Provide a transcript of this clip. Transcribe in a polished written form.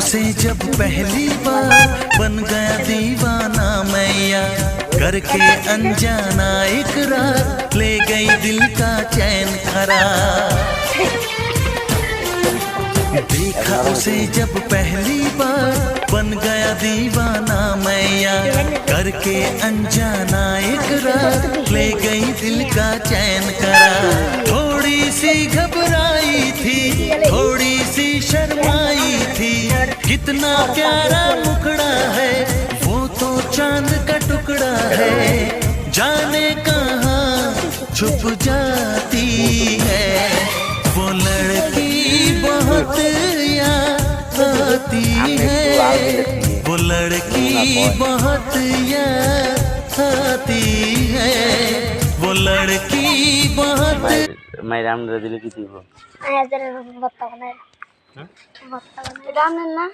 उसे जब पहली बार बन गया दीवाना मैया, करके अनजाना इकरार ले गई दिल का चैन करार। देखा उसे जब पहली बार बन गया दीवाना मैया, करके अनजाना इकरार ले गई दिल का चैन करार। थोड़ी सी घबराई थी, थोड़ी सी शर्माई थी, कितना प्यारा मुखड़ा है वो तो चांद का टुकड़ा है। जाने कहाँ छुप जाती है वो लड़की, बहुत याद आती है वो लड़की, बहुत याद आती है वो लड़की, बहुत। मैं राम दिल की थी वो राम ना